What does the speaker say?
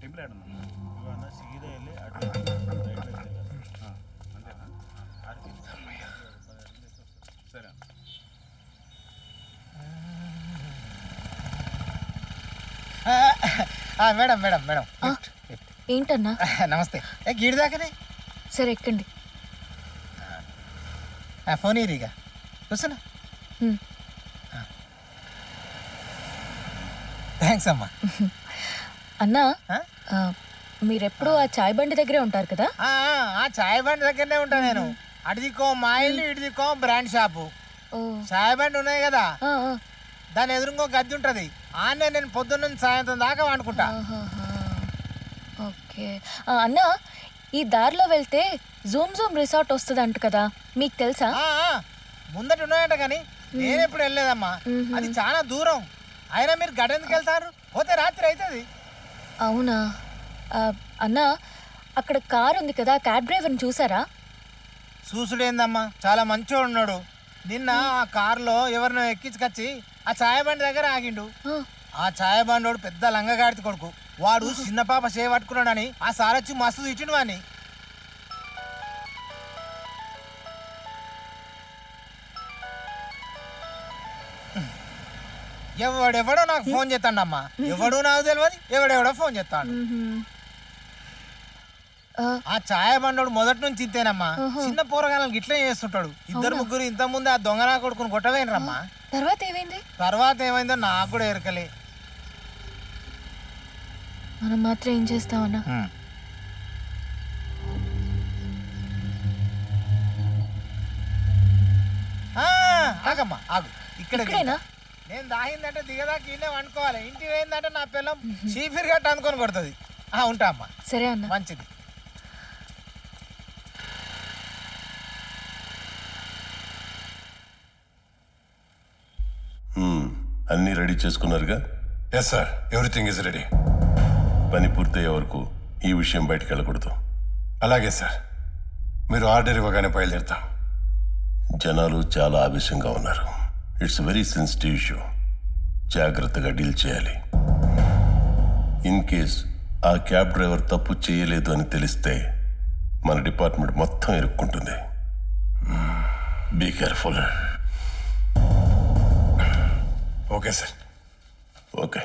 Temple ఏడన్నా సీదా వెళ్ళి అటు అంతేనా సరే మేడం మేడం మేడం ఏంటన్నా? నమస్తే. గీడి దాకానే. సరే ఎక్కండి. ఫోన్ ఇరిగా కూర్చున్నా. థ్యాంక్స్ అమ్మా. అన్నా మీరెప్పుడు ఆ చాయ్ బండి దగ్గరే ఉంటారు కదా? ఆ చాయ్ బండి దగ్గరనే ఉంటా నేను. అటుదికో మా ఇల్లు, ఇటుదికో బ్రాండ్ షాపు. చాయ్ బండి ఉన్నాయి కదా, దాని ఎదురుకో గద్దె ఉంటది. ఆనే నేను పొద్దున్న నుంచి సాయంత్రం దాకా వండుకుంటా. ఓకే అన్నా, ఈ దారిలో వెళ్తే జూమ్ జూమ్ రిసార్ట్ వస్తుంది అంట కదా, మీకు తెలుసా? ముందట ఉన్నాయంట కానీ నేను ఎప్పుడు వెళ్ళలేదమ్మా. అది చాలా దూరం. అయినా మీరు గడెందుకు వెళ్తారు? పోతే రాత్రి అవుతుంది. అవునా అన్నా, అక్కడ కార్ ఉంది కదా, క్యాబ్ డ్రైవర్ని చూసారా? చూసుడేందమ్మా, చాలా మంచిగా ఉన్నాడు. నిన్న ఆ కారులో ఎవరినో ఎక్కించుకొచ్చి ఆ ఛాయ బండి దగ్గర ఆగిండు. ఆ ఛాయ బండోడు పెద్ద లంగగాడితి కొడుకు. వాడు చిన్న పాప చేపట్టుకున్నాడని ఆ సారొచ్చి మస్తు తిట్టిండు వాడిని. ఎవడెవడో నాకు ఫోన్ చేస్తాడమ్మా. ఎవడు నాకు తెలియదు, ఎవడెవడో ఫోన్ చేస్తాడు. ఆ ఛాయ బండోడు మొదటి నుంచి ఇంతేనమ్మా. చిన్న పోరగాళ్ళకి ఇట్లే చేస్తుంటాడు. ఇద్దరు ముగ్గురు ఇంత ముందు ఆ దొంగనా కొడుకుని కొట్టవేనరమ్మా. తర్వాత ఏమైందో నాకు కూడా ఎరకలే. మనం మాత్రం ఏం చేస్తామన్నా? ఆగమ్మా ఆగు. ఇక్కడేనా? నేను దాగిందంటే దిగదాకా ఇన్నే వండుకోవాలి. ఇంటికి పోయిందంటే నా పిల్లం చీఫిర్ గట్ట అనుకొని కొడుతుంది. ఉంటా అమ్మా. సరే అన్న, మంచిది. అన్నీ రెడీ చేసుకున్నారుగా? Yes sir, everything is ready. పని పూర్తయ్యే వరకు ఈ విషయం బయటకు వెళ్ళకూడదు. అలాగే సార్, మీరు ఆర్డర్ ఇవ్వగానే బయలుదేరుతాం. జనాలు చాలా ఆవేశంగా ఉన్నారు. It's very sensitive issue. జాగ్రత్తగా డీల్ చేయాలి. ఇన్ కేస్ ఆ క్యాబ్ డ్రైవర్ తప్పు చేయలేదు అని తెలిస్తే మన డిపార్ట్మెంట్ మొత్తం ఇరుక్కుంటుంది. Be careful. Okay sir. Okay.